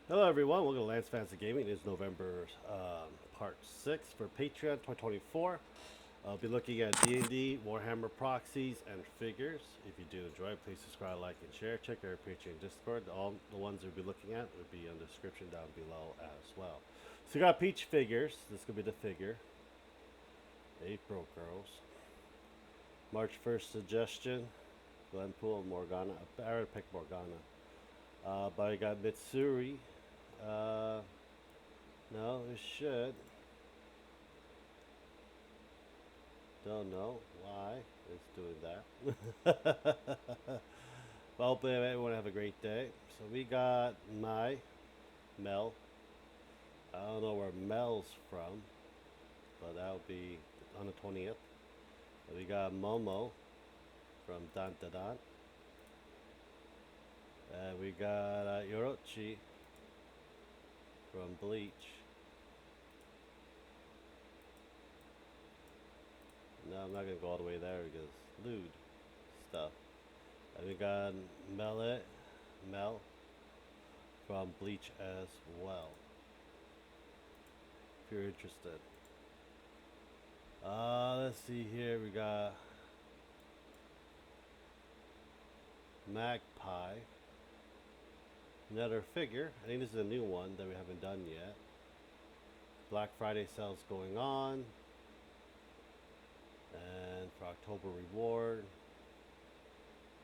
Hello everyone, welcome to Lance Fantasy Gaming. It is November part 6 for Patreon 2024. I'll be looking at D&D, Warhammer proxies, and figures. If you do enjoy, please subscribe, like, and share. Check our Patreon Discord. All the ones we'll be looking at will be in the description down below as well. So we got Peach figures. This could be the figure. April Girls. March 1st suggestion. Glenpool, Morgana. I already picked Morgana. But I got Mitsuri. No, it should. Don't know why it's doing that. Well, hopefully everyone have a great day. So we got Mel. I don't know where Mel's from, but that'll be on the 20th. We got Momo from Dan Da Dan. We got Yorochi from Bleach. No, I'm not gonna go all the way there because lewd stuff. And we got Mel from Bleach as well. If you're interested. Let's see here. We got Magpie. Another figure. I think this is a new one that we haven't done yet. Black Friday sales going on. And for October reward.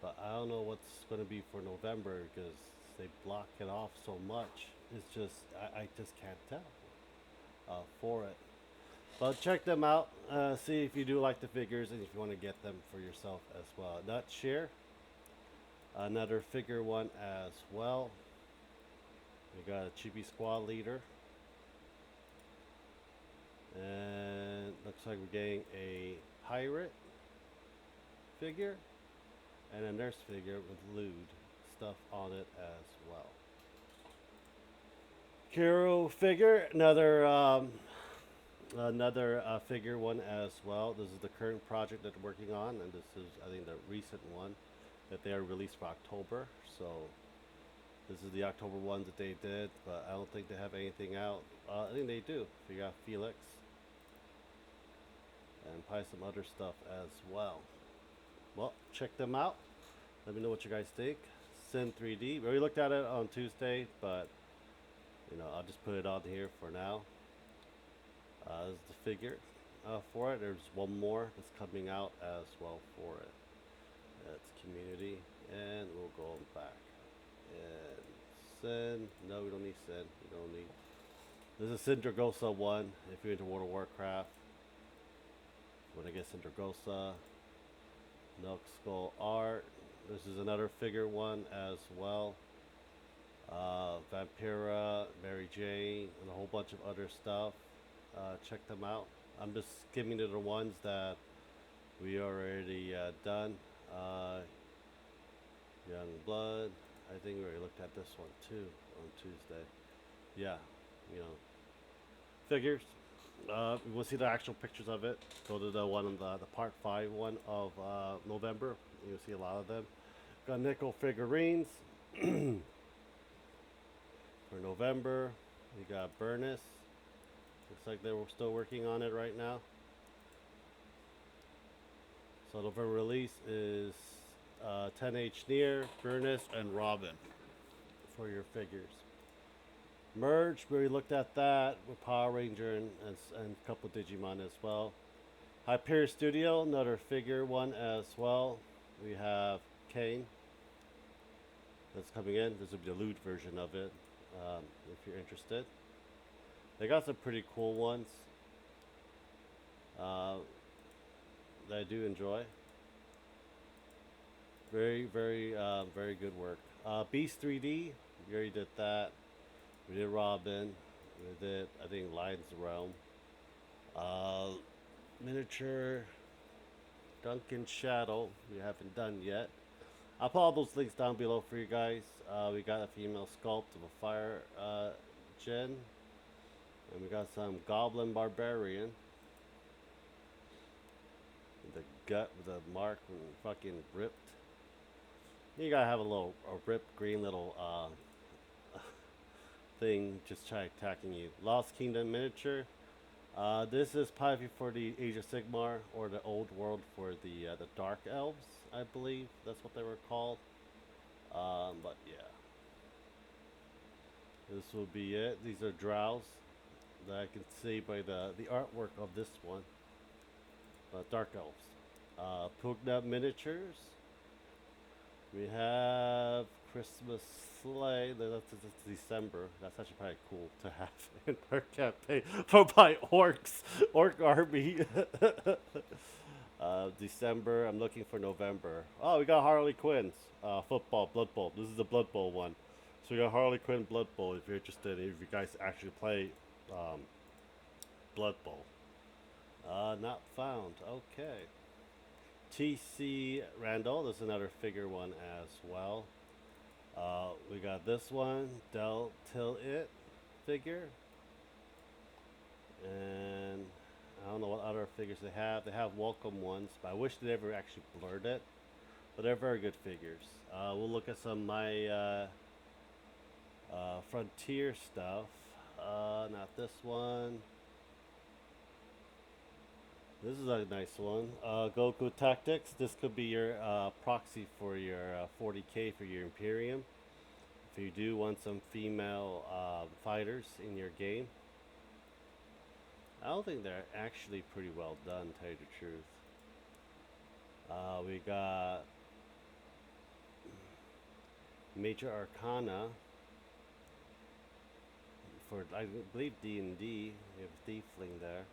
But I don't know what's going to be for November because they block it off so much. It's just, I just can't tell for it. But check them out. See if you do like the figures and if you want to get them for yourself as well. Not share. Another figure one as well. We got a Chibi Squad leader. And looks like we're getting a pirate figure and a nurse figure with lewd stuff on it as well. Hero figure, another figure one as well. This is the current project that they're working on, and this is, I think, the recent one that they are released for October. So this is the October ones that they did, but I don't think they have anything out. I think they do. So you got Felix and probably some other stuff as well. Well, check them out. Let me know what you guys think. Sin 3D. We already looked at it on Tuesday, but I'll just put it on here for now. This is the figure for it. There's one more that's coming out as well for it. That's community, and we'll go back. And Sin. No, we don't need Sin. We don't need. This is Sindragosa one. If you're into World of Warcraft, when I get Sindragosa, Milk Skull art. This is another figure one as well. Vampira, Mary Jane, and a whole bunch of other stuff. Check them out. I'm just skimming to the ones that we already done. Young Blood. I think we already looked at this one too on Tuesday. Yeah, figures. We'll see the actual pictures of it. Go to the one on the part 5 one of November. You'll see a lot of them. Got nickel figurines for November. We got Burnus. Looks like they were still working on it right now. So November release is 10H Near, Burnus, and Robin for your figures. Merge, we looked at that with Power Ranger and a couple Digimon as well. Hyperion Studio, another figure one as well. We have Kane that's coming in. This will be the lewd version of it if you're interested. They got some pretty cool ones that I do enjoy. Very, very, very good work. Beast 3D, we already did that. We did Robin. We did, I think, Lion's Realm. Miniature Duncan Shadow, we haven't done yet. I'll put all those links down below for you guys. We got a female sculpt of a fire gen. And we got some Goblin Barbarian. The gut with a mark and fucking ripped. You gotta have a ripped green little thing just try attacking you. Lost Kingdom miniature. This is probably for the Age of Sigmar or the Old World for the Dark Elves, I believe that's what they were called. But yeah, this will be it. These are drows that I can see by the artwork of this one. Dark Elves. Pugna miniatures. We have Christmas sleigh. That's December. That's actually probably cool to have in our campaign for my orc army. December. I'm looking for November. Oh, we got Harley Quinn's football Blood Bowl. This is the Blood Bowl one. So we got Harley Quinn Blood Bowl. If you're interested, if you guys actually play Blood Bowl. Not found. Okay. TC Randall. There's another figure one as well. We got this one, Del Till It figure. And I don't know what other figures they have. They have welcome ones, but I wish they never actually blurred it. But they're very good figures. We'll look at some of my Frontier stuff. Not this one. This is a nice one. Goku Tactics. This could be your proxy for your 40k for your Imperium. If you do want some female fighters in your game. I don't think they're actually pretty well done, to tell you the truth. We got Major Arcana for, I believe, D&D. We have Thiefling there.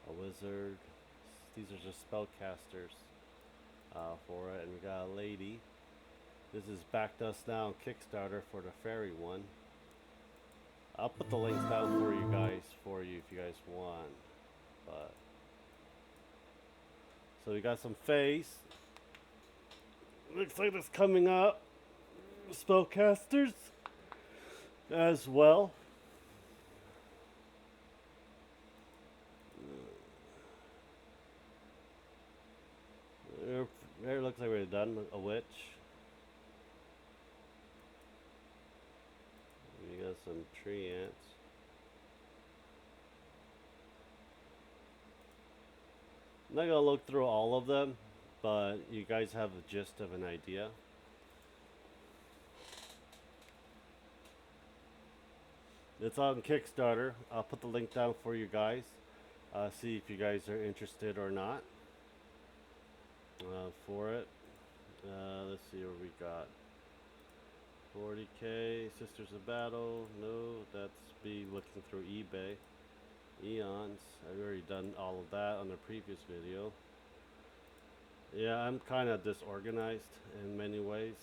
A wizard. These are just spellcasters for it. And we got a lady. This is Backed Us Now on Kickstarter for the fairy one. I'll put the links down for you if you guys want. But so we got some face. Looks like it's coming up. Spellcasters as well. There looks like we're done with a witch. We got some tree ants. I'm not gonna look through all of them, but you guys have the gist of an idea. It's on Kickstarter. I'll put the link down for you guys. See if you guys are interested or not for it. Let's see what we got. 40k, Sisters of Battle. No, that's be looking through eBay. Eons. I've already done all of that on the previous video. Yeah, I'm kind of disorganized in many ways.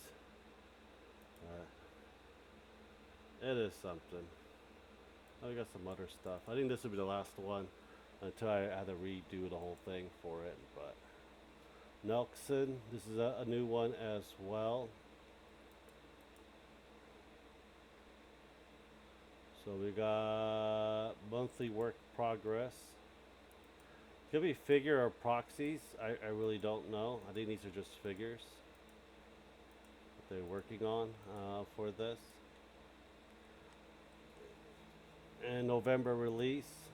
It is something. Oh, we got some other stuff. I think this will be the last one until I had to redo the whole thing for it. But Nelson, this is a new one as well. So we got monthly work progress. Could be figure or proxies. I really don't know. I think these are just figures that they're working on for this. And November release.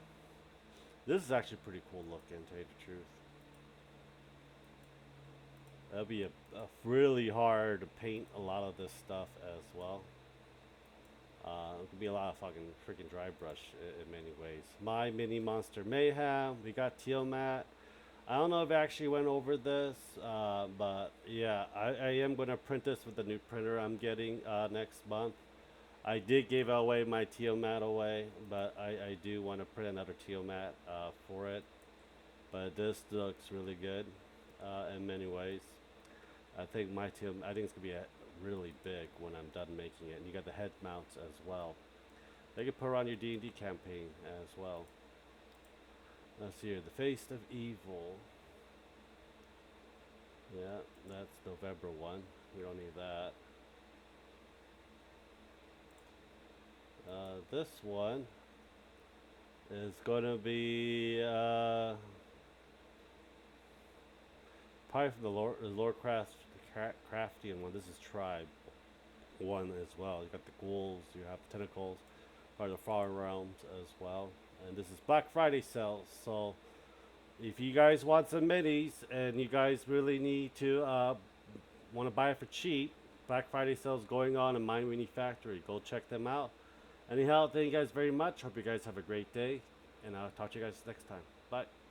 This is actually pretty cool looking, to tell you the truth. That'd be a really hard to paint a lot of this stuff as well. It could be a lot of fucking freaking dry brush in many ways. My Mini Monster Mayhem. We got Tiamat. I don't know if I actually went over this, but yeah, I am going to print this with the new printer I'm getting next month. I did give away my Tiamat away, but I do want to print another Tiamat for it. But this looks really good in many ways. I think I think it's gonna be really big when I'm done making it. And you got the head mounts as well. They can put on your D&D campaign as well. Let's see here, the Face of Evil. Yeah, that's November one. We don't need that. This one is going to be probably from the lore craftian one. This is tribe one as well. You got the ghouls, you have tentacles, or the far realms as well. And this is Black Friday sales, so if you guys want some minis and you guys really need to want to buy it for cheap, Black Friday sales going on in Mind Weenie Factory. Go check them out. Anyhow, thank you guys very much. Hope you guys have a great day, and I'll talk to you guys next time. Bye.